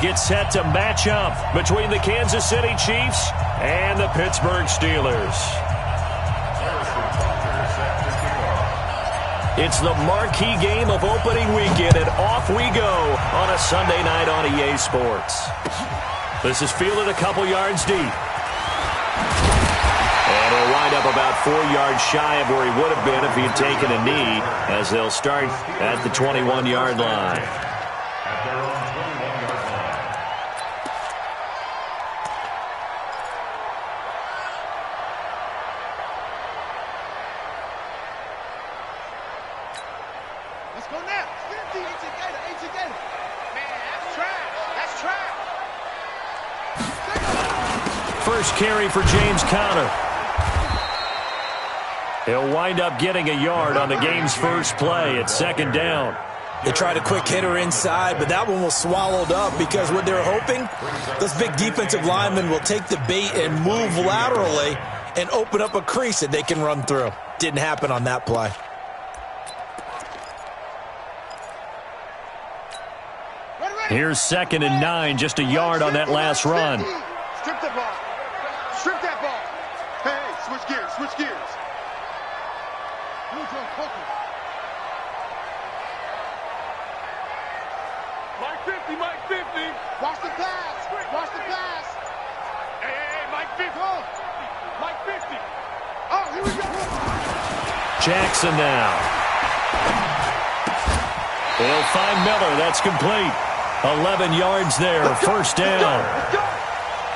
get set to match up between the Kansas City Chiefs and the Pittsburgh Steelers. It's the marquee game of opening weekend, and off we go on a Sunday night on EA Sports. This is fielded a couple yards deep. And he'll wind up about 4 yards shy of where he would have been if he had taken a knee, as they'll start at the 21-yard line. Let's go now. 50. Man, that's trash. First carry for James Conner. He'll wind up getting a yard on the game's first play at second down. They tried a quick hitter inside, but that one was swallowed up because what they're hoping, those big defensive linemen will take the bait and move laterally and open up a crease that they can run through. Didn't happen on that play. Here's 2nd and 9, just a yard on that last run. Strip the ball. Strip that ball. Hey, switch gears. Mike 50. Watch the pass. Hey, Mike 50. Mike 50. Oh, here we go. Jackson now. They'll find Miller. That's complete. 11 yards there, first down.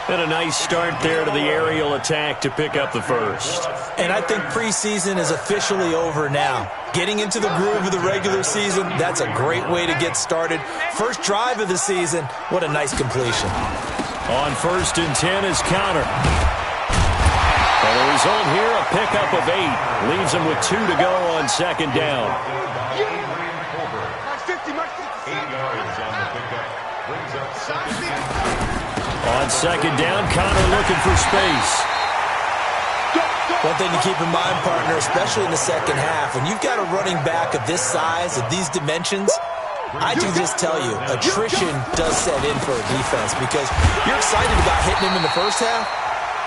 And a nice start there to the aerial attack to pick up the first. And I think preseason is officially over now. Getting into the groove of the regular season, that's a great way to get started. First drive of the season, what a nice completion. On 1st and 10 is Conner. And the result here, a pickup of 8. Leaves him with 2 to go on second down. On second down, Conner looking for space. One thing to keep in mind, partner, especially in the second half, when you've got a running back of this size, of these dimensions, I can just tell you, attrition does set in for a defense because you're excited about hitting him in the first half,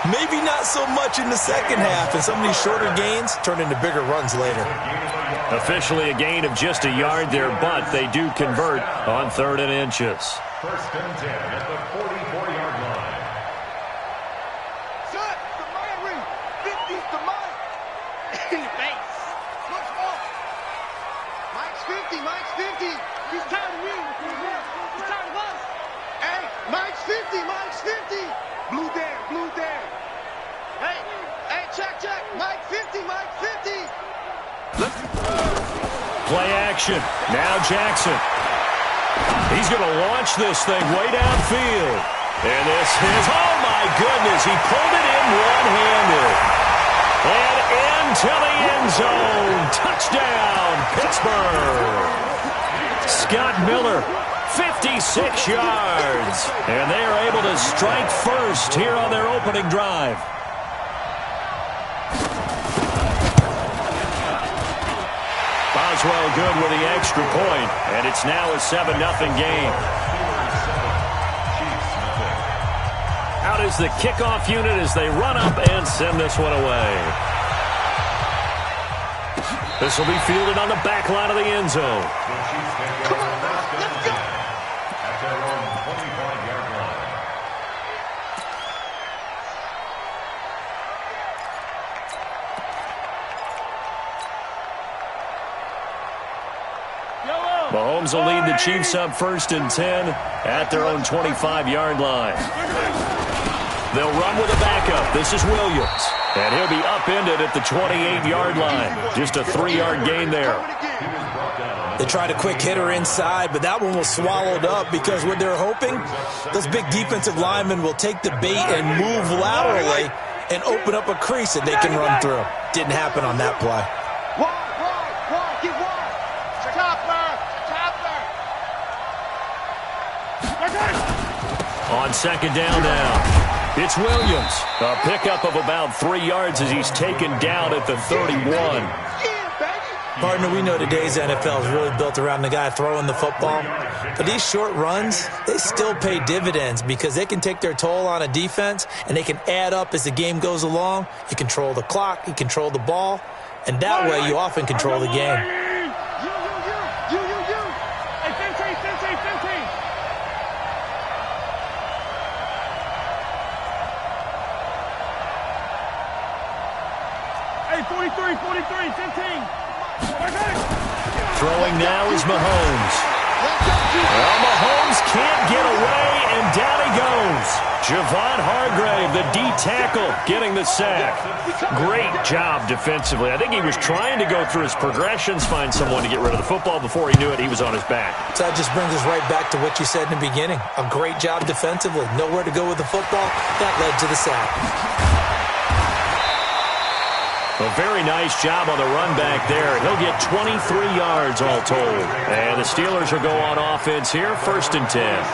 maybe not so much in the second half, and some of these shorter gains turn into bigger runs later. Officially a gain of just a yard there, but they do convert on 3rd and inches. 1st and 10 at the 44-yard line. Shut the man ring. 50's the Mike. In the face. What's wrong? Mike's 50. He's tired of me. He's tired of us. Hey, Mike's 50. Blue there. Hey, check. Mike 50. Play action. Now Jackson. He's going to launch this thing way downfield. And this is, oh my goodness, he pulled it in one-handed. And into the end zone. Touchdown, Pittsburgh. Scott Miller, 56 yards. And they are able to strike first here on their opening drive. Boswell good with the extra point, and it's now a 7-0 game. Out is the kickoff unit as they run up and send this one away. This will be fielded on the back line of the end zone. Mahomes will lead the Chiefs up 1st and 10 at their own 25-yard line. They'll run with a backup. This is Williams. And he'll be upended at the 28-yard line. Just a 3-yard gain there. They tried a quick hitter inside, but that one was swallowed up because what they're hoping, those big defensive linemen will take the bait and move laterally and open up a crease that they can run through. Didn't happen on that play. On second down now, it's Williams. A pickup of about 3 yards as he's taken down at the 31. Partner, we know today's NFL is really built around the guy throwing the football. But these short runs, they still pay dividends because they can take their toll on a defense and they can add up as the game goes along. You control the clock, you control the ball, and that way you often control the game. Hey, 43, 15. Throwing now is Mahomes. Well, Mahomes can't get away, and down he goes. Javon Hargrave, the D tackle, getting the sack. Great job defensively. I think he was trying to go through his progressions, find someone to get rid of the football. Before he knew it, he was on his back. So that just brings us right back to what you said in the beginning. A great job defensively. Nowhere to go with the football. That led to the sack. A very nice job on the run back there. He'll get 23 yards all told. And the Steelers will go on offense here, 1st and 10.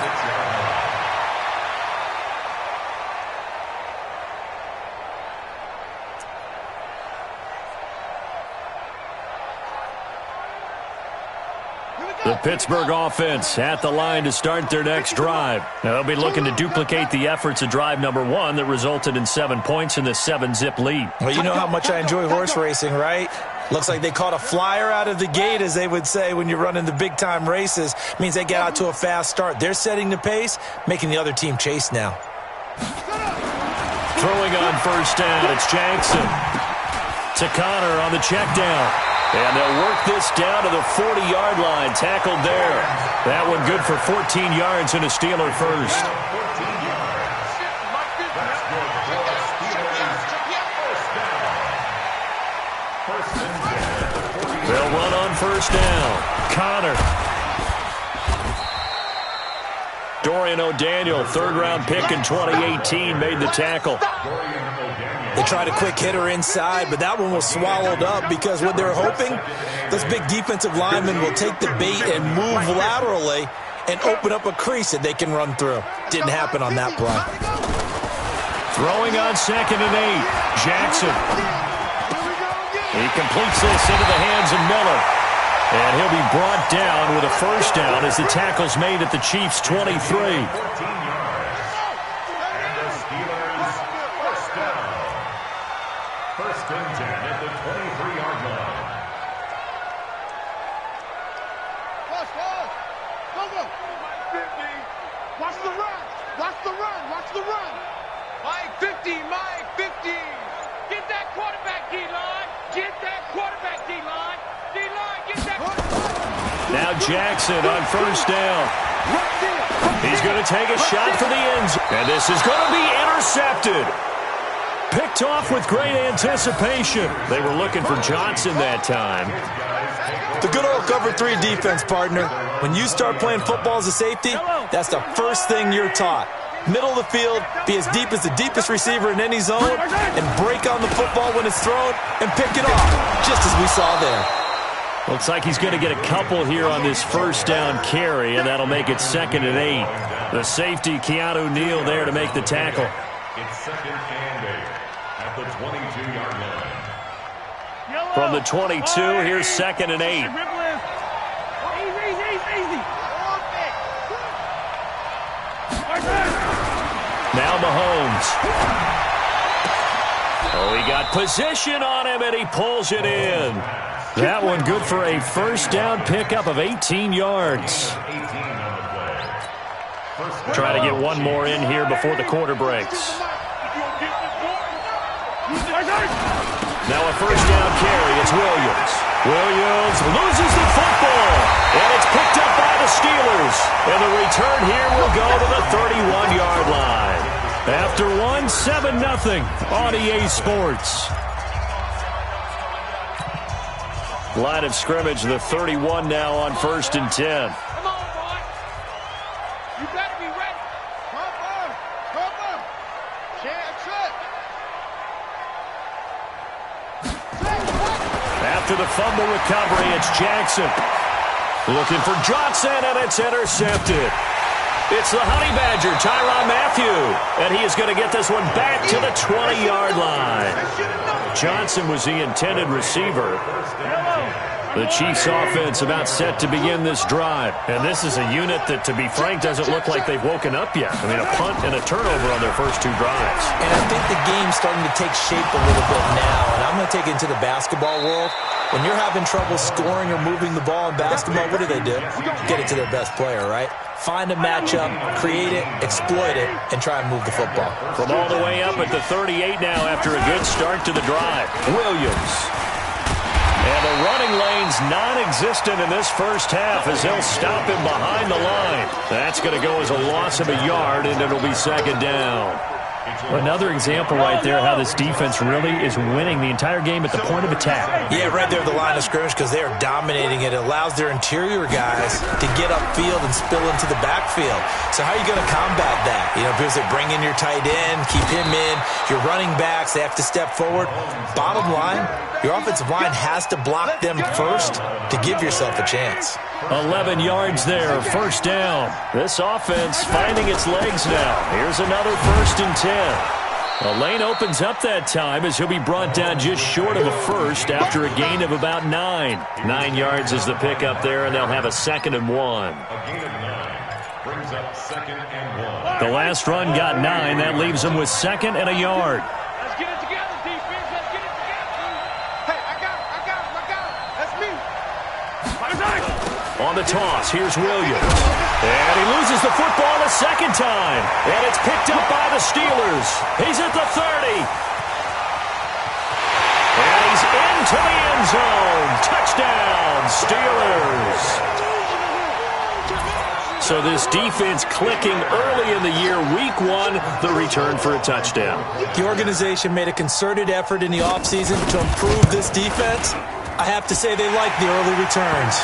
The Pittsburgh offense at the line to start their next drive. Now, they'll be looking to duplicate the efforts of drive number 1 that resulted in 7 points in the 7-zip lead. Well, you know how much I enjoy horse racing, right? Looks like they caught a flyer out of the gate, as they would say when you're running the big-time races. Means they get out to a fast start. They're setting the pace, making the other team chase now. Throwing on 1st down, it's Jackson. To Connor on the check down. And they'll work this down to the 40-yard line. Tackled there. That one good for 14 yards and a Steeler first. They'll run on 1st down. Connor. Dorian O'Daniel, 3rd-round pick in 2018, made the tackle. They tried a quick hitter inside, but that one was swallowed up because what they're hoping, this big defensive lineman will take the bait and move laterally and open up a crease that they can run through. Didn't happen on that play. Throwing on 2nd and 8, Jackson. He completes this into the hands of Miller. And he'll be brought down with a 1st down as the tackle's made at the Chiefs' 23. Watch the run. Mike 50. Get that quarterback, D-line. Get that quarterback, D-line. D-line, get that. Now Jackson on 1st down. He's going to take a shot for the end zone. And this is going to be intercepted. Picked off with great anticipation. They were looking for Johnson that time. The good old cover 3 defense, partner. When you start playing football as a safety, that's the first thing you're taught. Middle of the field, be as deep as the deepest receiver in any zone, and break on the football when it's thrown and pick it off, just as we saw there. Looks like he's going to get a couple here on this 1st down carry, and that'll make it 2nd and 8. The safety, Keanu Neal, there to make the tackle. It's 2nd and 8 at the 22-yard line. From the 22, here's 2nd and 8. Easy. Now Mahomes. Oh, he got position on him, and he pulls it in. That one good for a 1st down pickup of 18 yards. Try to get one more in here before the quarter breaks. Now a 1st down carry. It's Williams. Williams loses the football, and it's picked up by the Steelers. And the return here will go to the 31-yard line. After 7-0 on EA Sports. Line of scrimmage, the 31 now on 1st and 10. Come on, boy. You better be ready. Come on. Chance it. After the fumble recovery, it's Jackson. Looking for Johnson, and it's intercepted. It's the Honey Badger, Tyrann Mathieu, and he is going to get this one back to the 20-yard line. Johnson was the intended receiver. The Chiefs offense about set to begin this drive. And this is a unit that, to be frank, doesn't look like they've woken up yet. I mean, a punt and a turnover on their first two drives. And I think the game's starting to take shape a little bit now. And I'm going to take it into the basketball world. When you're having trouble scoring or moving the ball in basketball, what do? Get it to their best player, right? Find a matchup, create it, exploit it, and try and move the football. From all the way up at the 38 now after a good start to the drive. Williams. And the running lane's non-existent in this first half as they'll stop him behind the line. That's going to go as a loss of a yard, and it'll be second down. Another example right there how this defense really is winning the entire game at the point of attack. Yeah, right there at the line of scrimmage because they are dominating it. It allows their interior guys to get upfield and spill into the backfield. So how are you going to combat that? You know, people say bring in your tight end, keep him in. Your running backs, they have to step forward. Bottom line, your offensive line has to block them first to give yourself a chance. 11 yards there, first down. This offense finding its legs now. Here's another 1st and 10. The lane opens up that time as he'll be brought down just short of a first after a gain of about 9. 9 yards is the pickup there, and they'll have a 2nd and 1. A gain of 9 brings up 2nd and 1. The last run got 9. That leaves them with 2nd and a yard. Let's get it together, defense. Let's get it together. Hey, I got him. That's me. On the toss, here's Williams. And he loses the football a second time. And it's picked up by the Steelers. He's at the 30. And he's into the end zone. Touchdown, Steelers. So this defense clicking early in the year. Week 1, the return for a touchdown. The organization made a concerted effort in the offseason to improve this defense. I have to say they like the early returns.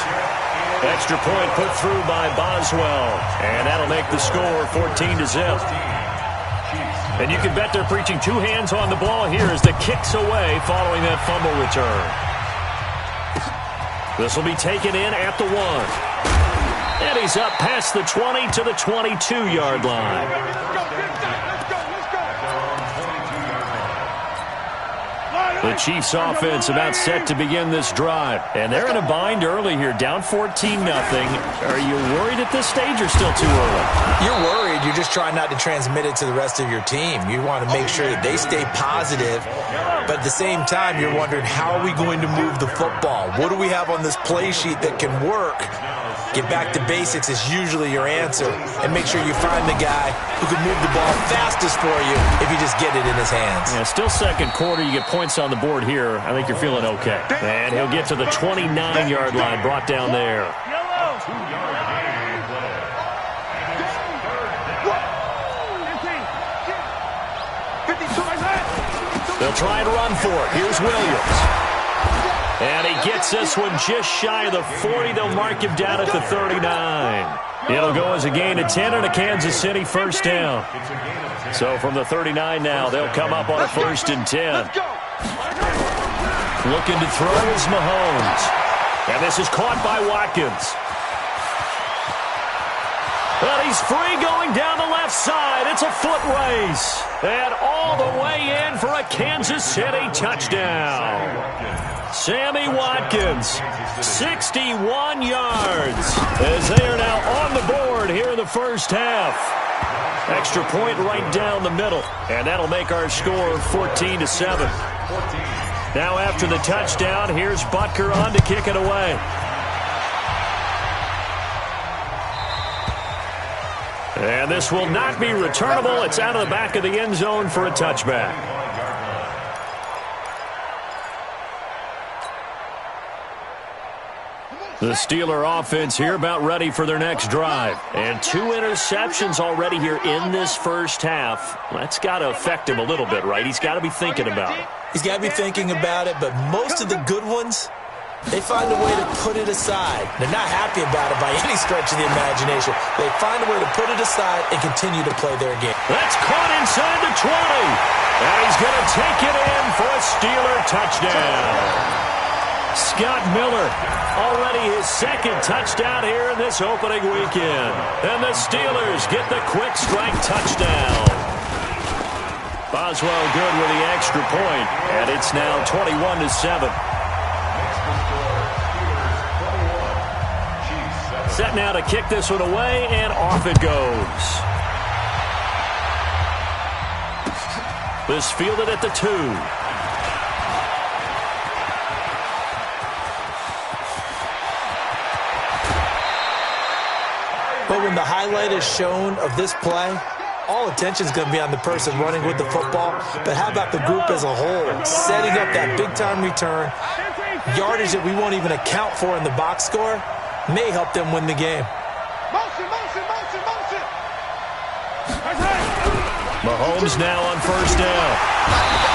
Extra point put through by Boswell. And that'll make the score 14-0. And you can bet they're preaching 2 hands on the ball here as the kick's away following that fumble return. This will be taken in at the 1. And he's up past the 20 to the 22-yard line. The Chiefs offense about set to begin this drive. And they're in a bind early here, down 14-0. Are you worried at this stage or still too early? You're worried. You're just trying not to transmit it to the rest of your team. You want to make sure that they stay positive. But at the same time, you're wondering, how are we going to move the football? What do we have on this play sheet that can work? Get back to basics is usually your answer. And make sure you find the guy who can move the ball fastest for you if you just get it in his hands. Yeah, still second quarter. You get points on the board here. I think you're feeling okay. And he'll get to the 29-yard line, brought down there. They'll try and run for it. Here's Williams. And he gets this one just shy of the 40. They'll mark him down at the 39. It'll go as a gain of 10 and a Kansas City first down. So from the 39 now, they'll come up on a 1st and 10. Looking to throw is Mahomes. And this is caught by Watkins. But he's free going down the left side. It's a foot race. And all the way in for a Kansas City touchdown. Sammy Watkins, 61 yards, as they are now on the board here in the first half. Extra point right down the middle, and that'll make our score 14-7. Now after the touchdown, here's Butker on to kick it away. And this will not be returnable. It's out of the back of the end zone for a touchback. The Steeler offense here about ready for their next drive. And 2 interceptions already here in this first half. That's got to affect him a little bit, right? He's got to be thinking about it. He's got to be thinking about it, but most of the good ones, they find a way to put it aside. They're not happy about it by any stretch of the imagination. They find a way to put it aside and continue to play their game. That's caught inside the 20. And he's going to take it in for a Steeler touchdown. Scott Miller, already his 2nd touchdown here in this opening weekend. And the Steelers get the quick strike touchdown. Boswell good with the extra point, and it's now 21-7. set now to kick this one away, and off it goes. This fielded at the 2. But when the highlight is shown of this play, all attention is going to be on the person running with the football. But how about the group as a whole? Setting up that big-time return, yardage that we won't even account for in the box score, may help them win the game. Motion, motion, motion, motion. Mahomes now on first down.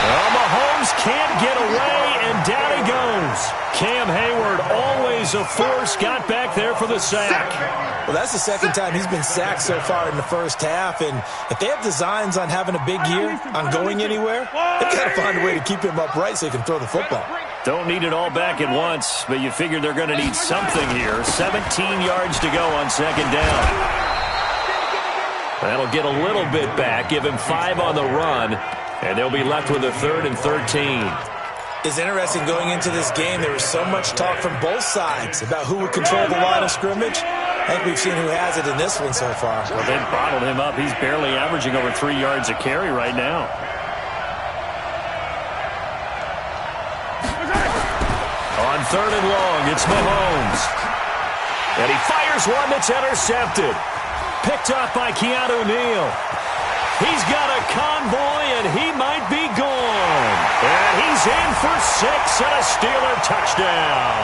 Well, Mahomes can't get away, and down he goes. Cam Hayward, always a force, got back there for the sack. Well, that's the second time he's been sacked so far in the first half, and if they have designs on having a big year, on going anywhere, they've got to find a way to keep him upright so he can throw the football. Don't need it all back at once, but you figure they're going to need something here. 17 yards to go on second down. That'll get a little bit back, give him 5 on the run, and they'll be left with a 3rd and 13. It's interesting going into this game. There was so much talk from both sides about who would control the line of scrimmage. I think we've seen who has it in this one so far. Well, they've bottled him up. He's barely averaging over 3 yards a carry right now. On 3rd and long, it's Mahomes. And he fires one that's intercepted. Picked off by Keanu Neal. He's got a convoy, and he might be gone. And he's in for 6 and a Steeler touchdown.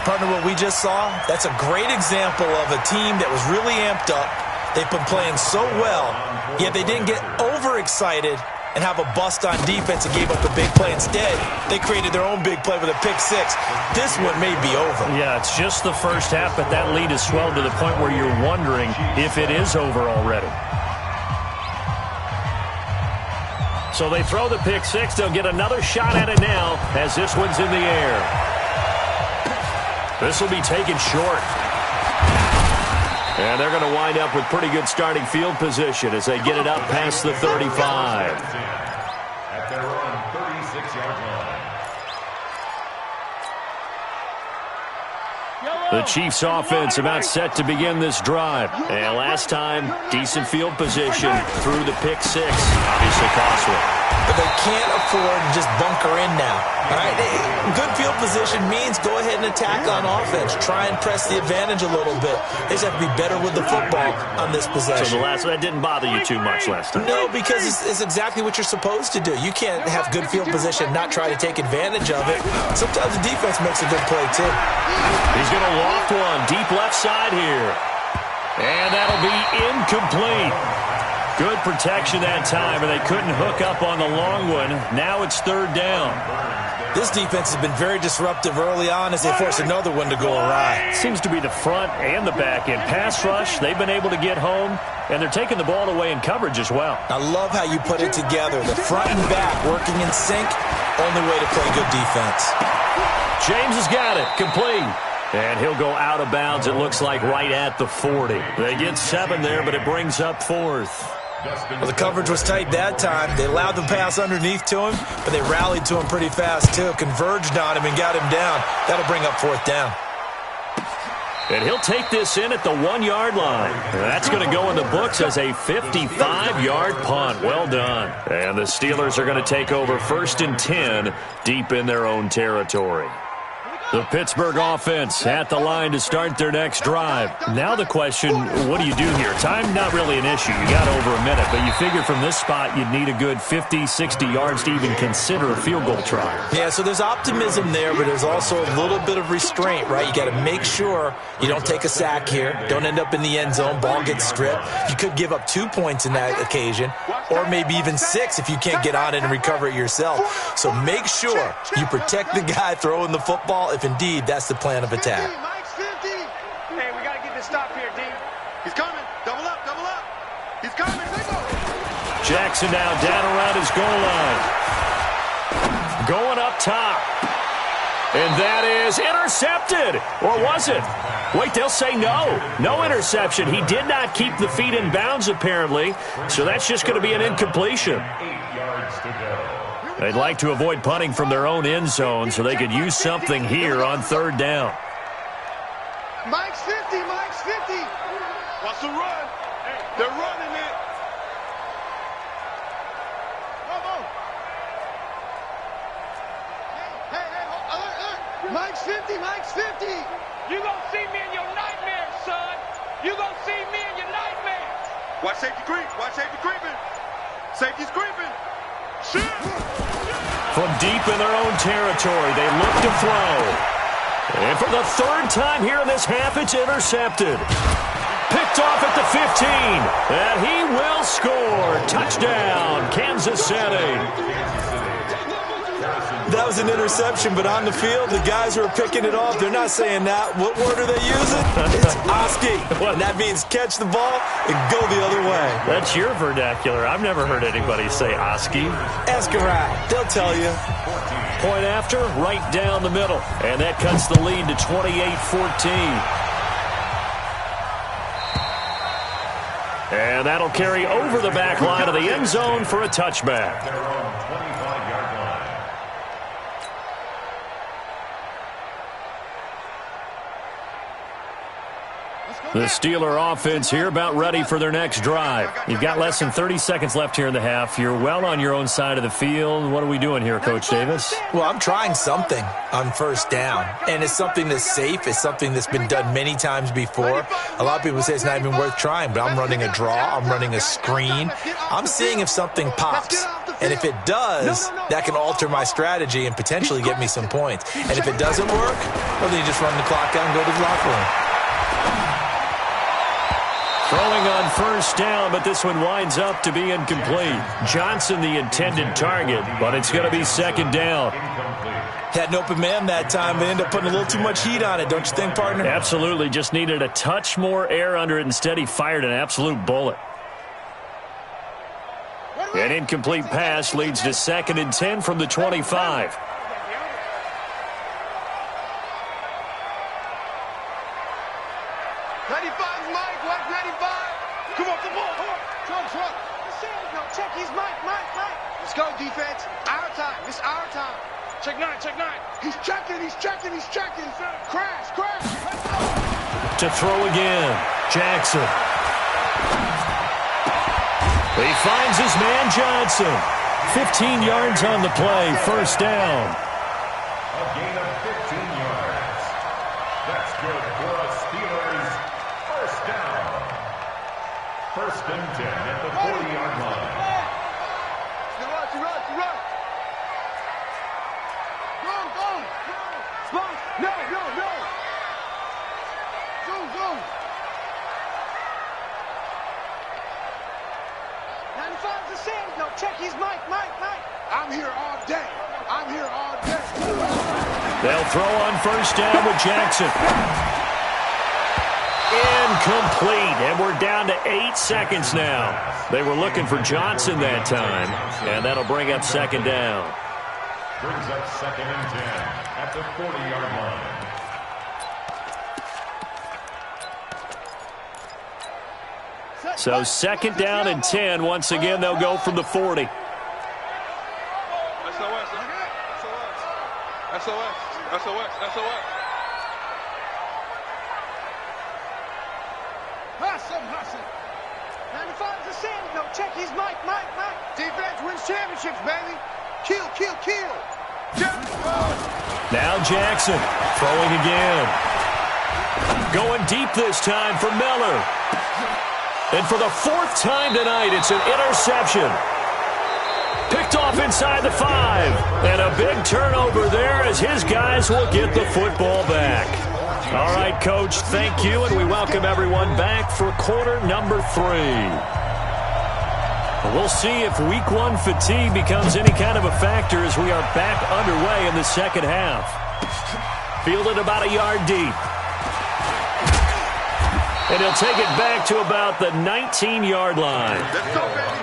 Partner, what we just saw, that's a great example of a team that was really amped up. They've been playing so well, yet they didn't get overexcited and have a bust on defense and gave up a big play. Instead, they created their own big play with a pick 6. This one may be over. Yeah, it's just the first half, but that lead has swelled to the point where you're wondering if it is over already. So they throw the pick 6. They'll get another shot at it now as this one's in the air. This will be taken short. And they're going to wind up with pretty good starting field position as they get it up past the 35. At their own 36-yard line. The Chiefs offense about set to begin this drive. And last time, decent field position through the pick 6. Obviously costly. But they can't afford to just bunker in now. All right? Good field position means go ahead and attack on offense. Try and press the advantage a little bit. They just have to be better with the football on this possession. So that didn't bother you too much last time? No, because it's exactly what you're supposed to do. You can't have good field position and not try to take advantage of it. Sometimes the defense makes a good play, too. He's going to loft one deep left side here. And that'll be incomplete. Good protection that time, and they couldn't hook up on the long one. Now it's 3rd down. This defense has been very disruptive early on as they force another one to go awry. Seems to be the front and the back end. Pass rush, they've been able to get home, and they're taking the ball away in coverage as well. I love how you put it together. The front and back working in sync, only way to play good defense. James has got it, complete. And he'll go out of bounds, it looks like, right at the 40. They get 7 there, but it brings up 4th. Well, the coverage was tight that time. They allowed the pass underneath to him, but they rallied to him pretty fast, too. Converged on him and got him down. That'll bring up 4th down. And he'll take this in at the 1-yard line. That's going to go in the books as a 55-yard punt. Well done. And the Steelers are going to take over 1st and 10 deep in their own territory. The Pittsburgh offense at the line to start their next drive. Now the question, what do you do here? Time, not really an issue. You got over a minute, but you figure from this spot you'd need a good 50, 60 yards to even consider a field goal try. Yeah, so there's optimism there, but there's also a little bit of restraint, right? You got to make sure you don't take a sack here. Don't end up in the end zone. Ball gets stripped. You could give up 2 points in that occasion, or maybe even 6 if you can't get on it and recover it yourself. So make sure you protect the guy throwing the football if indeed that's the plan of attack. Mike's 50. Hey, we got to get this stop here, D. He's coming. Double up, double up. He's coming. Jackson now down around his goal line. Going up top. And that is intercepted. Or was it? Wait, they'll say no. No interception. He did not keep the feet in bounds, apparently. So that's just going to be an incompletion. 8 yards to go. They'd like to avoid punting from their own end zone so they could use something here on 3rd down. 50, Mike's 50. Watch the run. They're running it. Come on. Hey, alert. Mike's 50, Mike's 50. You gonna see me in your nightmares, son. You gonna see me in your nightmares. Watch safety creep. Watch safety creeping. Safety's creeping. Shoot. From deep in their own territory, they look to throw. And for the third time here in this half, it's intercepted. Picked off at the 15. And he will score. Touchdown, Kansas City. That was an interception, but on the field, the guys who are picking it off, they're not saying that. What word are they using? It's Oski. And that means catch the ball and go the other way. That's your vernacular. I've never heard anybody say Oski. Ask around. They'll tell you. Point after, right down the middle. And that cuts the lead to 28-14. And that'll carry over the back line of the end zone for a touchback. They're on 25-yard line. The Steeler offense here about ready for their next drive. You've got less than 30 seconds left here in the half. You're well on your own side of the field. What are we doing here, Coach Davis? Well, I'm trying something on first down, and it's something that's safe. It's something that's been done many times before. A lot of people say it's not even worth trying, but I'm running a draw. I'm running a screen. I'm seeing if something pops, and if it does, that can alter my strategy and potentially get me some points. And if it doesn't work, well, then you just run the clock out and go to the locker room. Throwing on first down, but this one winds up to be incomplete. Johnson the intended target, but it's going to be second down. Had an open man that time, but ended up putting a little too much heat on it, don't you think, partner? Absolutely, just needed a touch more air under it. Instead, he fired an absolute bullet. An incomplete pass leads to 2nd and 10 from the 25. Let's go, defense. Our time. It's our time. Check nine. He's checking. Crash. To throw again, Jackson. He finds his man Johnson. 15 yards on the play, first down. A gain of 15 yards. That's good for a Steelers first down. 1st and 10 at the 40-yard line. Run. Go. No. Zoom. 95's the same. No, check his Mike. I'm here all day. They'll throw on first down with Jackson. Incomplete, and we're down to 8 seconds now. They were looking for Johnson that time, and that'll bring up second down. Brings up 2nd and 10 at the 40-yard line. So 2nd down and 10. Once again, they'll go from the 40. SOS. Hustle. 95's the same. No, check his Mike. Defense wins championships, baby. Kill. Now Jackson throwing again. Going deep this time for Miller. And for the 4th time tonight, it's an interception. Picked off inside the 5. And a big turnover there as his guys will get the football back. All right, Coach, thank you, and we welcome everyone back for quarter number 3. We'll see if week 1 fatigue becomes any kind of a factor as we are back underway in the second half. Fielded about a yard deep. And he'll take it back to about the 19-yard line. Let's go, baby.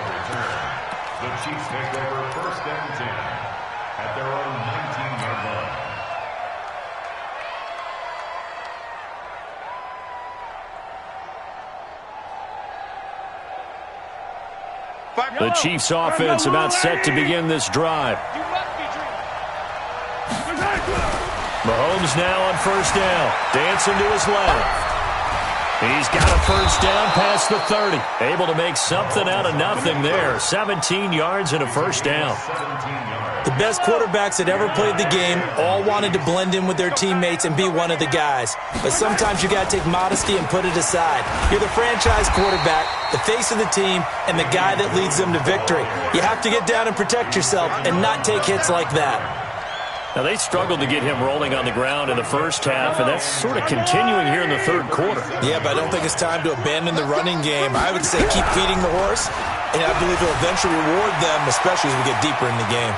The Chiefs take over 1st and 10 at their own 19-yard line. The Chiefs offense about set to begin this drive. Mahomes now on first down. Dancing to his left. He's got a first down past the 30. Able to make something out of nothing there. 17 yards and a first down. The best quarterbacks that ever played the game all wanted to blend in with their teammates and be one of the guys. But sometimes you got to take modesty and put it aside. You're the franchise quarterback, the face of the team, and the guy that leads them to victory. You have to get down and protect yourself and not take hits like that. Now, they struggled to get him rolling on the ground in the first half, and that's sort of continuing here in the third quarter. Yeah, but I don't think it's time to abandon the running game. I would say keep feeding the horse, and I believe he'll eventually reward them, especially as we get deeper in the game.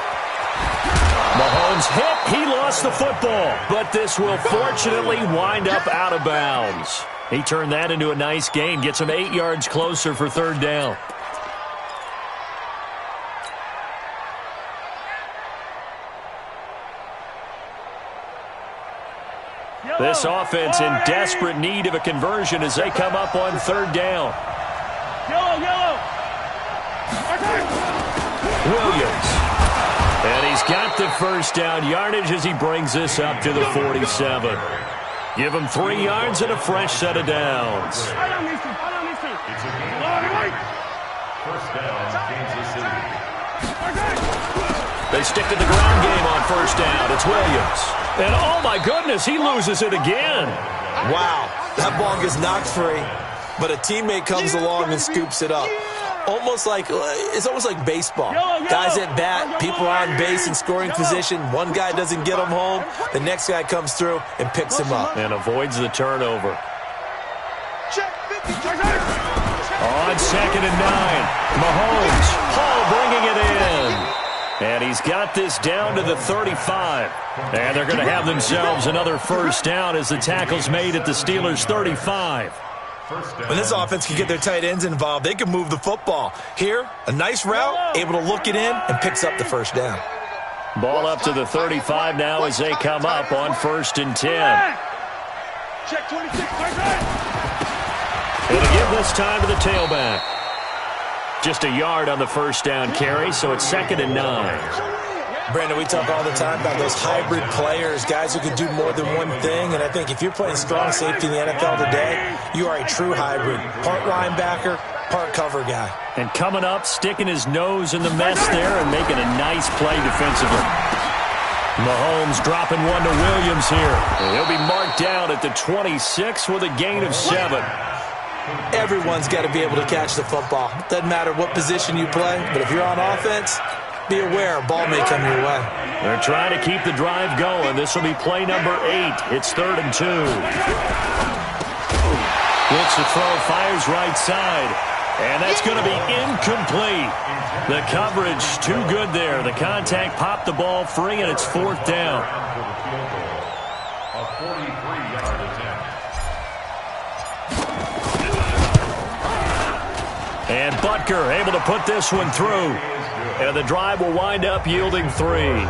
Mahomes hit. He lost the football, but this will fortunately wind up out of bounds. He turned that into a nice gain, gets him 8 yards closer for third down. This offense in desperate need of a conversion as they come up on third down. Williams. And he's got the first down yardage as he brings this up to the 47. Give him 3 yards and a fresh set of downs. It's a game. First down, Kansas City. They stick to the ground game on first down. It's Williams. And oh my goodness, he loses it again. Wow, that ball gets knocked free, but a teammate comes along and scoops it up. It's almost like baseball. Guys at bat, people are on base in scoring position. One guy doesn't get him home. The next guy comes through and picks him up. And avoids the turnover. On 2nd and 9, Mahomes. Hall bringing it in. And he's got this down to the 35. And they're going to have themselves another first down as the tackle's made at the Steelers' 35. When this offense can get their tight ends involved, they can move the football. Here, a nice route, able to look it in, and picks up the first down. Ball up to the 35 now as they come up on 1st and 10. Check 26, It'll give this time to the tailback. Just a yard on the first down carry, so it's 2nd and 9. Brandon, we talk all the time about those hybrid players, guys who can do more than one thing, and I think if you're playing strong safety in the NFL today, you are a true hybrid. Part linebacker, part cover guy. And coming up, sticking his nose in the mess there and making a nice play defensively. Mahomes dropping one to Williams here. And he'll be marked down at the 26 with a gain of 7. Everyone's got to be able to catch the football. Doesn't matter what position you play, but if you're on offense, be aware a ball may come your way. They're trying to keep the drive going. This will be play number 8. It's 3rd and 2. Looks to throw, fires right side. And that's going to be incomplete. The coverage too good there. The contact popped the ball free, and it's 4th down. A 43-yard attempt. And Butker able to put this one through. And the drive will wind up yielding 3.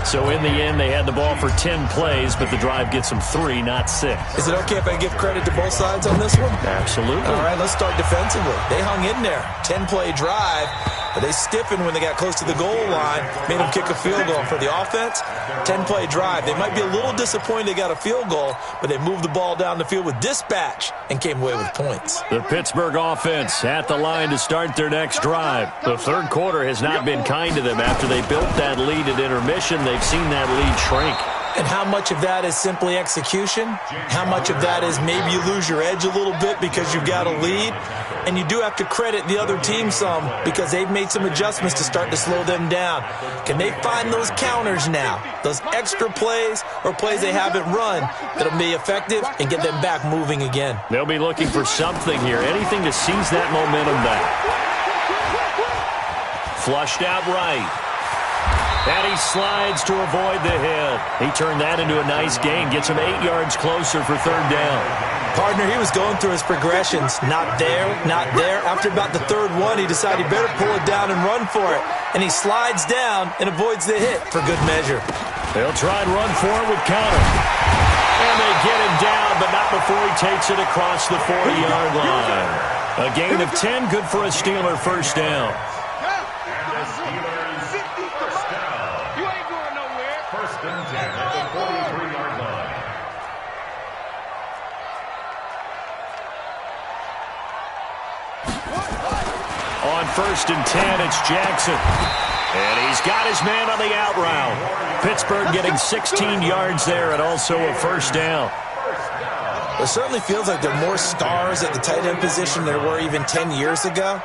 So in the end, they had the ball for 10 plays, but the drive gets them 3, not 6. Is it okay if I give credit to both sides on this one? Absolutely. All right, let's start defensively. They hung in there. 10-play drive, but they stiffened when they got close to the goal line, made them kick a field goal. For the offense, 10-play drive. They might be a little disappointed they got a field goal, but they moved the ball down the field with dispatch and came away with points. The Pittsburgh offense at the line to start their next drive. The third quarter has not been kind to them. After they built that lead at intermission, they've seen that lead shrink. And how much of that is simply execution? How much of that is maybe you lose your edge a little bit because you've got a lead? And you do have to credit the other team some because they've made some adjustments to start to slow them down. Can they find those counters now, those extra plays or plays they haven't run that'll be effective and get them back moving again? They'll be looking for something here, anything to seize that momentum back. Flushed out right. And he slides to avoid the hit. He turned that into a nice gain. Gets him 8 yards closer for third down. Partner, he was going through his progressions. Not there, not there. After about the third one, he decided he better pull it down and run for it. And he slides down and avoids the hit for good measure. They'll try and run for it with Conner. And they get him down, but not before he takes it across the 40-yard line. A gain of 10, good for a Steeler first down. First and 10 at the 43-yard line. On 1st and 10, it's Jackson. And he's got his man on the out route. Pittsburgh getting 16 yards there and also a first down. It certainly feels like there are more stars at the tight end position than there were even 10 years ago.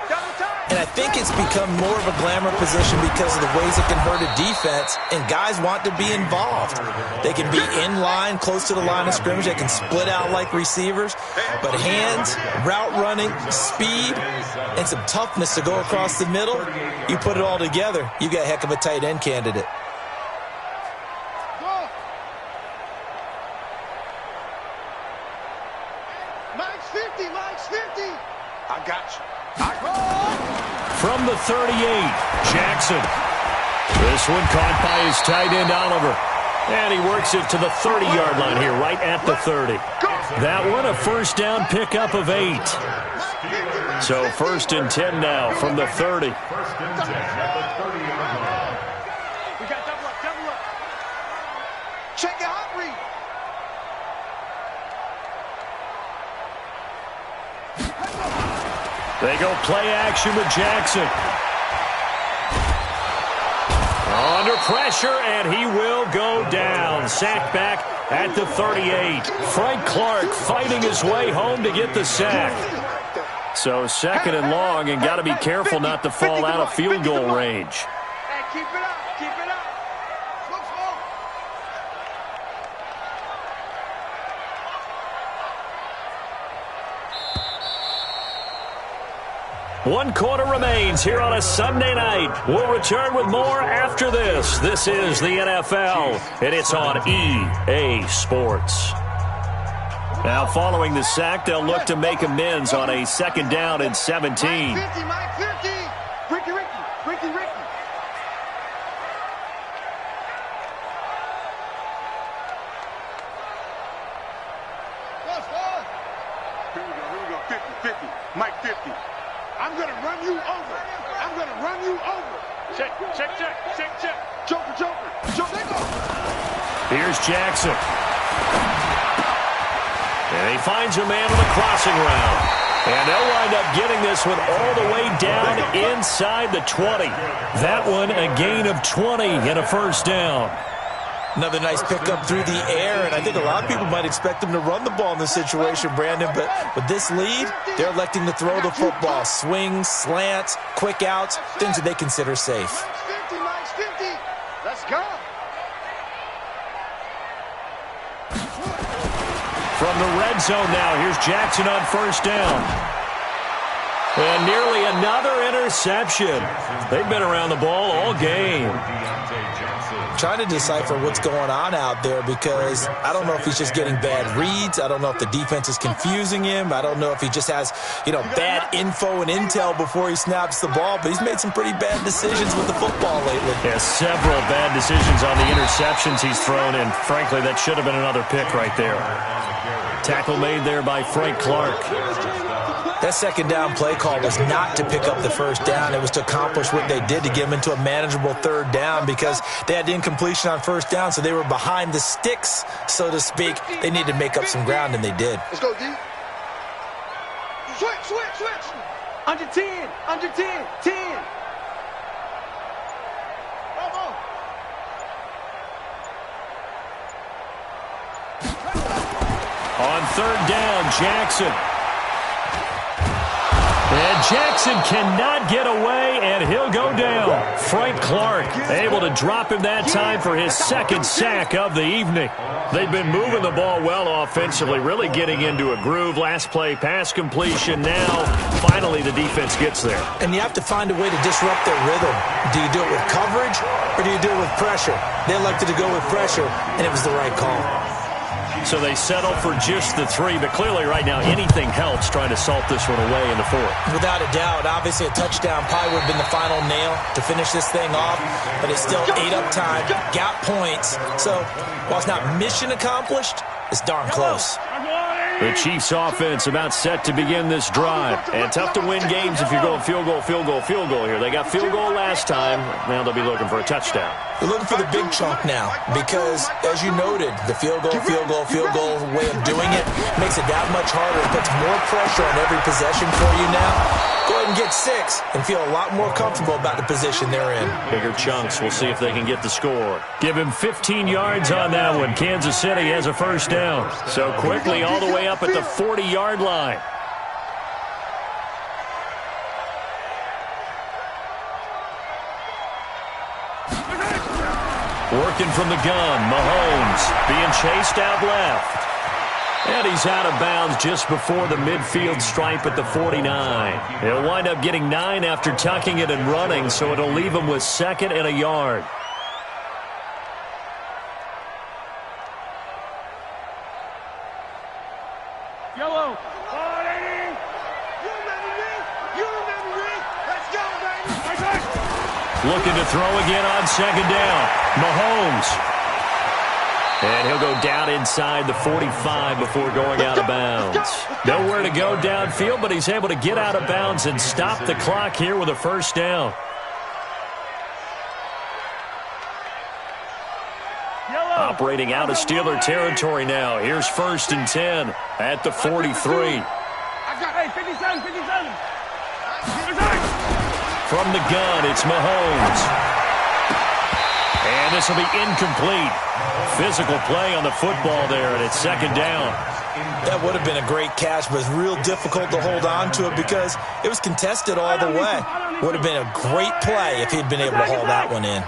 And I think it's become more of a glamour position because of the ways it can hurt a defense, and guys want to be involved. They can be in line, close to the line of scrimmage. They can split out like receivers. But hands, route running, speed, and some toughness to go across the middle, you put it all together, you got a heck of a tight end candidate. Mike's 50, Mike's 50. I got you. From the 38, Jackson. This one caught by his tight end, Oliver. And he works it to the 30-yard line here, right at the 30. That one, a first down pickup of 8. So 1st and 10 now from the 30. 1st and 10 at the 30-yard line. We got double up, double up. Check your hot read. They go play action with Jackson. Under pressure, and he will go down. Sacked back at the 38. Frank Clark fighting his way home to get the sack. So 2nd and long, and got to be careful not to fall out of field goal range. Hey, keep it up, keep it up. One quarter remains here on a Sunday night. We'll return with more after this. This is the NFL, and it's on EA Sports. Now, following the sack, they'll look to make amends on a 2nd down and 17. Mike 50, Mike 50. Ricky. Here we go, 50. Mike 50. I'm going to run you over. Check. Joker. Here's Jackson. And he finds a man on the crossing route. And they'll wind up getting this one all the way down inside the 20. That one a gain of 20 and a first down. Another nice pickup through the air, and I think a lot of people might expect them to run the ball in this situation, Brandon, but with this lead, they're electing to throw the football. Swings, slants, quick outs, things that they consider safe. Mike's 50. Let's go. From the red zone now, here's Jackson on 1st down. And nearly another interception. They've been around the ball all game. Trying to decipher what's going on out there because I don't know if he's just getting bad reads. I don't know if the defense is confusing him. I don't know if he just has, bad info and intel before he snaps the ball. But he's made some pretty bad decisions with the football lately. Yeah, several bad decisions on the interceptions he's thrown, and frankly, that should have been another pick right there. Tackle made there by Frank Clark. That 2nd down play call was not to pick up the 1st down. It was to accomplish what they did to get them into a manageable 3rd down because they had incompletion on 1st down, so they were behind the sticks, so to speak. They needed to make up some ground, and they did. Let's go, D. Switch. Under 10. 10. On 3rd down, Jackson. And Jackson cannot get away, and he'll go down. Frank Clark able to drop him that time for his 2nd sack of the evening. They've been moving the ball well offensively, really getting into a groove. Last play, pass completion. Now, finally, the defense gets there. And you have to find a way to disrupt their rhythm. Do you do it with coverage, or do you do it with pressure? They elected to go with pressure, and it was the right call. So they settle for just the 3, but clearly right now anything helps trying to salt this one away in the 4th. Without a doubt, obviously a touchdown probably would have been the final nail to finish this thing off, but it's still ate up time, got points. So while it's not mission accomplished, it's darn close. The Chiefs offense about set to begin this drive. And tough to win games if you're going field goal here. They got field goal last time. Now they'll be looking for a touchdown. They're looking for the big chunk now because, as you noted, the field goal way of doing it makes it that much harder. It puts more pressure on every possession for you now. Go 6 and feel a lot more comfortable about the position they're in. Bigger chunks. We'll see if they can get the score. Give him 15 yards on that one. Kansas City has a first down. So quickly all the way up at the 40-yard line. Working from the gun, Mahomes being chased out left. And he's out of bounds just before the midfield stripe at the 49. He'll wind up getting 9 after tucking it and running, so it'll leave him with 2nd and a yard. Yellow. Looking to throw again on 2nd down. Mahomes. And he'll go down inside the 45 before going out of bounds. Nowhere to go downfield, but he's able to get out of bounds and stop the clock here with a first down. Operating out of Steeler territory now. Here's 1st and 10 at the 43. Hey, 57, 57. From the gun, it's Mahomes. And this will be incomplete. Physical play on the football there, and it's 2nd down. That would have been a great catch, but it's real difficult to hold on to it because it was contested all the way. Would have been a great play if he'd been able to haul that one in.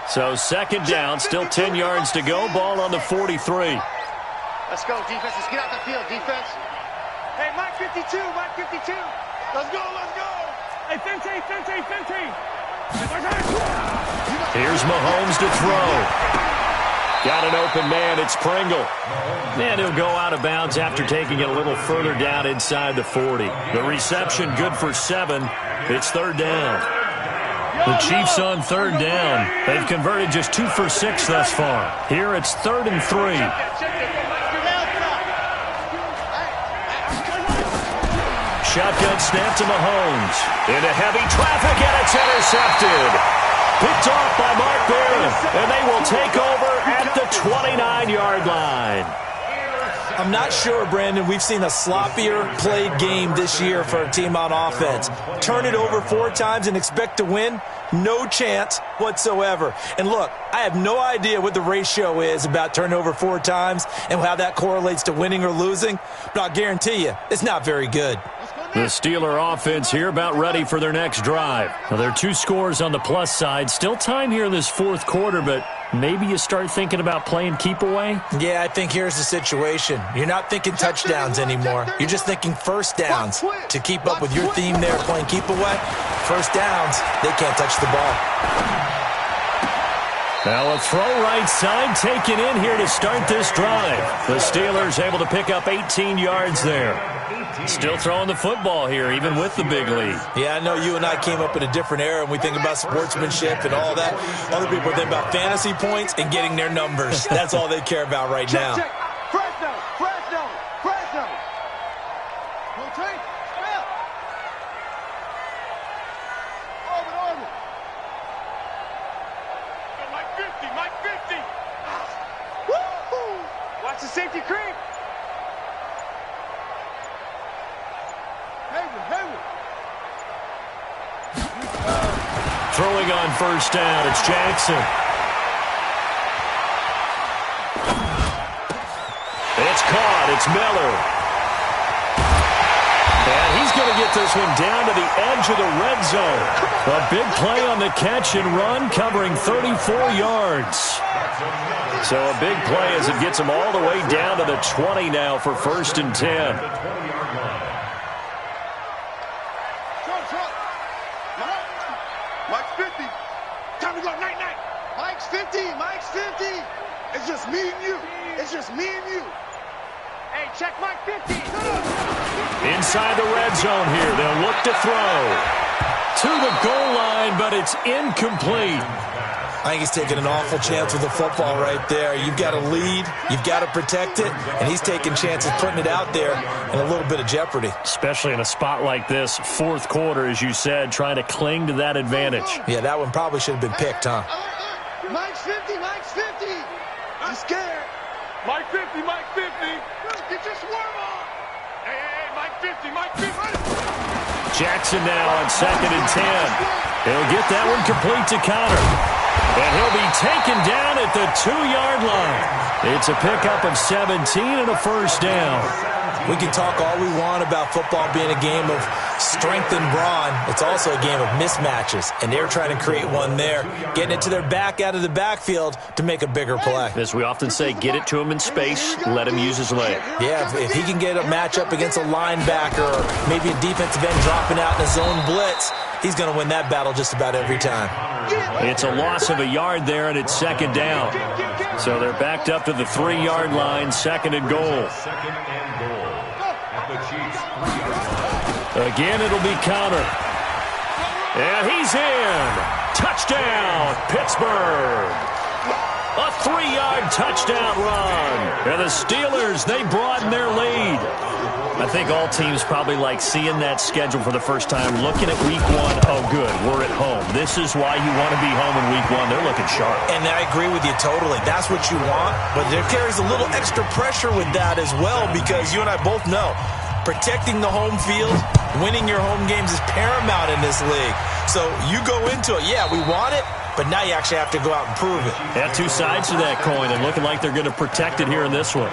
So 2nd down, still 10 yards to go. Ball on the 43. Let's go, defense. Let's get out the field, defense. Hey, Mike 52, Mike 52. Let's go, let's go. Hey, Fente, Fente, Fente. Here's Mahomes to throw. Got an open man. It's Pringle. And he'll go out of bounds after taking it a little further down inside the 40. The reception good for 7. It's 3rd down. The Chiefs on 3rd down. They've converted just 2 for 6 thus far. Here it's 3rd and 3. Shotgun snap to Mahomes. Into heavy traffic, and it's intercepted. Picked off by Mark Barron, and they will take over at the 29-yard line. I'm not sure, Brandon, we've seen a sloppier played game this year for a team on offense. Turn it over 4 times and expect to win? No chance whatsoever. And look, I have no idea what the ratio is about turning over 4 times and how that correlates to winning or losing, but I'll guarantee you it's not very good. The Steeler offense here about ready for their next drive. Well, there are 2 scores on the plus side. Still time here in this 4th quarter, but maybe you start thinking about playing keep away? Yeah, I think here's the situation. You're not thinking touchdowns anymore. You're just thinking first downs. To keep up with your theme there, playing keep away, first downs, they can't touch the ball. Now a throw right side taken in here to start this drive. The Steelers able to pick up 18 yards there. Still throwing the football here, even with the big lead. Yeah, I know you and I came up in a different era, and we think about sportsmanship and all that. Other people think about fantasy points and getting their numbers. That's all they care about right now. Check. Fresno, Fresno, Fresno. Rotate, snap. Orbit. Mike 50, Mike 50. Woo-hoo. Watch the safety creep. Throwing on first down, it's Jackson. It's caught, it's Miller. And he's going to get this one down to the edge of the red zone. A big play on the catch and run, covering 34 yards. So a big play as it gets him all the way down to the 20 now for 1st and 10. Mike's 50. Time to go night-night. Mike's 50. Mike's 50. It's just me and you. It's just me and you. Hey, check Mike 50. Inside the red zone here. They'll look to throw. To the goal line, but it's incomplete. I think he's taking an awful chance with the football right there. You've got to lead, you've got to protect it, and he's taking chances putting it out there in a little bit of jeopardy. Especially in a spot like this, 4th quarter, as you said, trying to cling to that advantage. Yeah, that one probably should have been picked, huh? Mike's 50, Mike's 50. I'm scared. Mike 50, Mike 50. Get your swarm on. Hey, Mike 50, Mike 50. Jackson now on 2nd and 10. He'll get that one complete to Connor. And he'll be taken down at the 2-yard line. It's a pickup of 17 and a first down. We can talk all we want about football being a game of strength and brawn. It's also a game of mismatches, and they're trying to create one there, getting it to their back out of the backfield to make a bigger play. As we often say, get it to him in space, let him use his leg. Yeah, if he can get a matchup against a linebacker or maybe a defensive end dropping out in a zone blitz, he's going to win that battle just about every time. It's a loss of a yard there, and it's 2nd down. So they're backed up to the 3-yard line, 2nd and goal. Second and goal at the Chiefs' 3-yard line. Again, it'll be Connor. And he's in. Touchdown, Pittsburgh. A 3-yard touchdown run. And the Steelers, they broaden their lead. I think all teams probably like seeing that schedule for the first time, looking at week 1. Oh, good, we're at home. This is why you want to be home in week 1. They're looking sharp. And I agree with you totally. That's what you want. But there carries a little extra pressure with that as well, because you and I both know protecting the home field, winning your home games is paramount in this league. So you go into it, yeah, we want it, but now you actually have to go out and prove it. Yeah, two sides to that coin, and looking like they're going to protect it here in this one.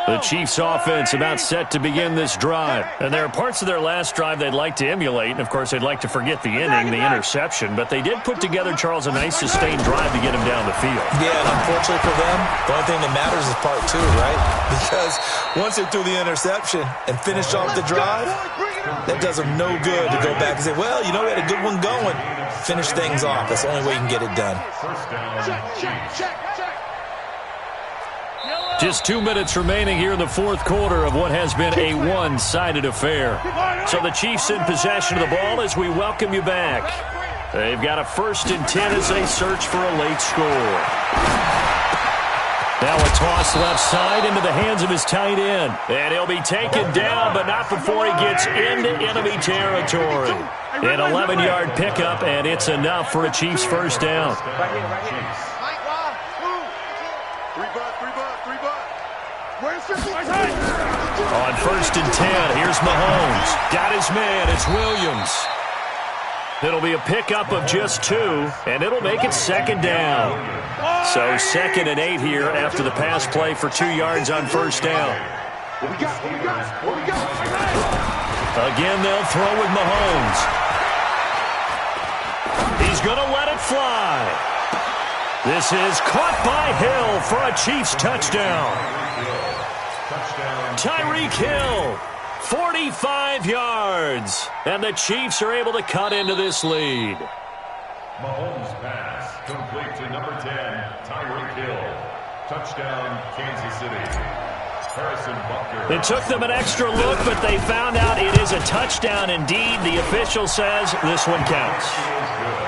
The Chiefs offense about set to begin this drive. And there are parts of their last drive they'd like to emulate. And, of course, they'd like to forget the inning, the interception. But they did put together, Charles, a nice sustained drive to get him down the field. Yeah, and unfortunately for them, the only thing that matters is part 2, right? Because once they threw the interception and finished off the drive, that does them no good to go back and say, well, you know, we had a good one going. Finish things off. That's the only way you can get it done. First down, Just 2 minutes remaining here in the fourth quarter of what has been a one-sided affair. So the Chiefs in possession of the ball as we welcome you back. They've got a 1st and 10 as they search for a late score. Now a toss left side into the hands of his tight end. And he'll be taken down, but not before he gets into enemy territory. An 11-yard pickup, and it's enough for a Chiefs first down. On 1st and 10, here's Mahomes. Got his man, it's Williams. It'll be a pickup of just 2, and it'll make it 2nd down. So 2nd and 8 here after the pass play for 2 yards on 1st down. Again, they'll throw with Mahomes. He's going to let it fly. This is caught by Hill for a Chiefs touchdown. Tyreek Hill, 45 yards. And the Chiefs are able to cut into this lead. Mahomes pass complete to number 10, Tyreek Hill. Touchdown, Kansas City. Harrison Butker. It took them an extra look, but they found out it is a touchdown indeed. The official says this one counts.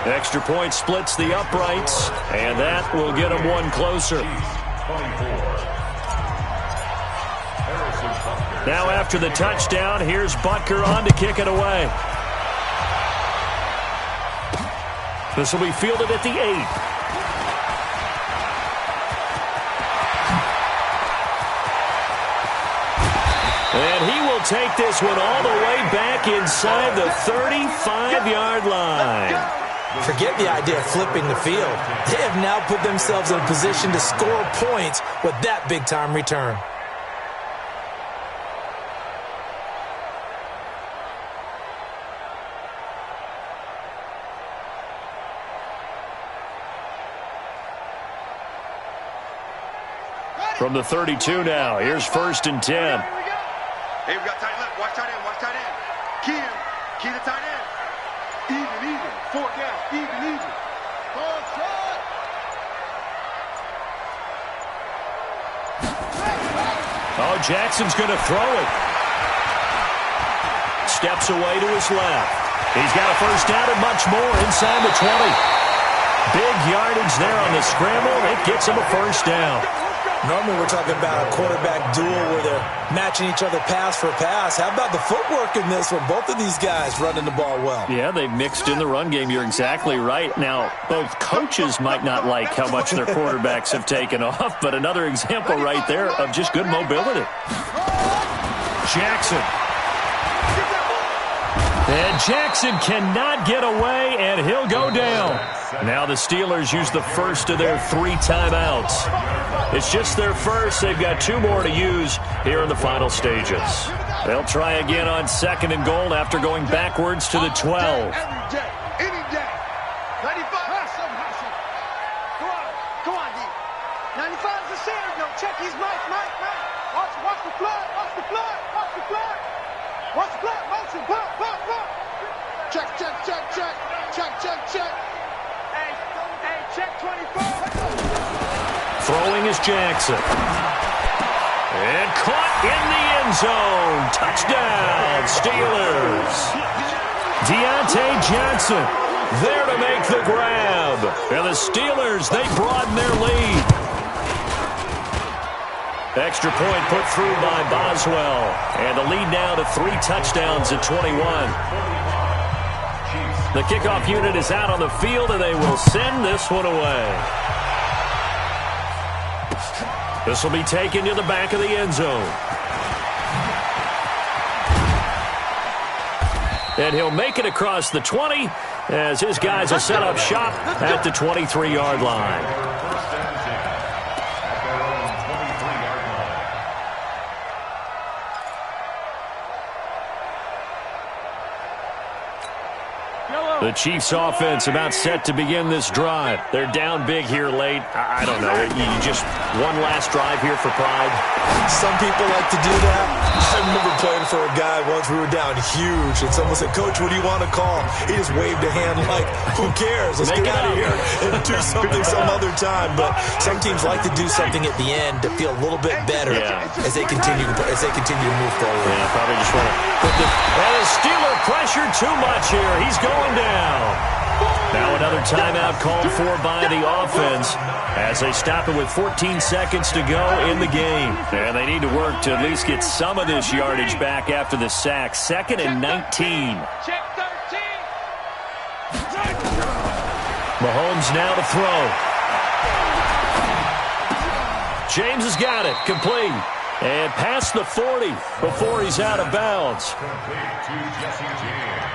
Extra point splits the uprights, and that will get them one closer. 24. Now after the touchdown, here's Butker on to kick it away. This will be fielded at the 8. And he will take this one all the way back inside the 35-yard line. Forget the idea of flipping the field. They have now put themselves in a position to score points with that big-time return. From the 32 now, here's 1st and 10. Hey, we got tight left. Watch tight end. Watch tight end. Key him. Key the tight end. Even. 4 down. Even. Ball shot. Oh, Jackson's going to throw it. Steps away to his left. He's got a first down and much more inside the 20. Big yardage there on the scramble. It gets him a first down. Normally we're talking about a quarterback duel where they're matching each other pass for pass. How about the footwork in this one? Both of these guys running the ball well. Yeah, they've mixed in the run game. You're exactly right. Now, both coaches might not like how much their quarterbacks have taken off, but another example right there of just good mobility. Jackson. And Jackson cannot get away, and he'll go down. Now the Steelers use the first of their 3 timeouts. It's just their first. They've got 2 more to use here in the final stages. They'll try again on 2nd and goal after going backwards to the 12. Every day, any day. 95, hustle, hustle. Come on, D. 95 is the center, no. Check his Mike. Watch the flood, watch the flood. Watch the flood, motion, pop. Check. Hey, check 24. Throwing is Jackson. And caught in the end zone. Touchdown, Steelers. Deontay Johnson there to make the grab. And the Steelers, they broaden their lead. Extra point put through by Boswell. And the lead now to 3 touchdowns at 21. The kickoff unit is out on the field, and they will send this one away. This will be taken to the back of the end zone. And he'll make it across the 20 as his guys will set up shop at the 23-yard line. The Chiefs offense about set to begin this drive. They're down big here late. I don't know. You just one last drive here for pride. Some people like to do that. I remember playing for a guy once. We were down huge, and someone said, "Coach, what do you want to call?" He just waved a hand like, "Who cares? Let's get out of here and do something some other time." But some teams like to do something at the end to feel a little bit better as they continue to move forward. Yeah, probably just want to put the Steeler pressure too much here. He's going down. Now another timeout called for by the offense as they stop it with 14 seconds to go in the game. And they need to work to at least get some of this yardage back after the sack. 2nd and 19. Check 13. Mahomes now to throw. James has got it. Complete. And past the 40 before he's out of bounds. Complete to Jesse James.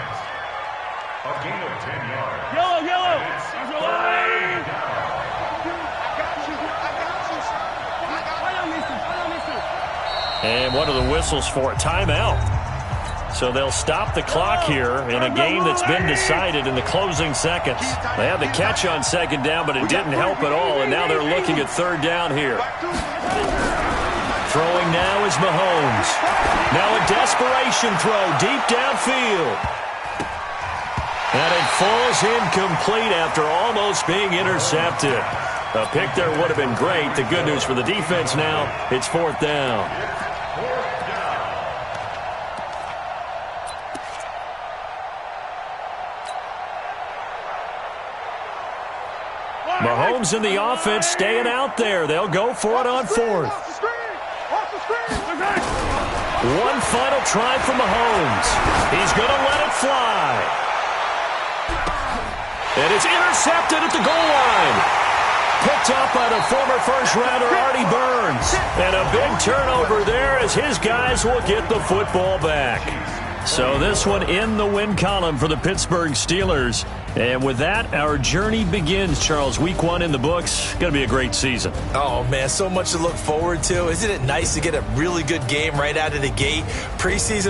A gain of 10 yards. Yellow. It's third down. And what are the whistles for? Timeout. So they'll stop the clock here in a game that's been decided in the closing seconds. They had the catch on 2nd down, but it didn't help at all, and now they're looking at 3rd down here. Throwing now is Mahomes. Now a desperation throw deep downfield. And it falls incomplete after almost being intercepted. A pick there would have been great. The good news for the defense now, it's 4th down. Mahomes and the offense staying out there. They'll go for it on 4th. One final try for Mahomes. He's going to let it fly. And it's intercepted at the goal line. Picked up by the former first-rounder Artie Burns. And a big turnover there as his guys will get the football back. So this one in the win column for the Pittsburgh Steelers. And with that, our journey begins, Charles. Week 1 in the books. Going to be a great season. Oh, man, so much to look forward to. Isn't it nice to get a really good game right out of the gate? Preseason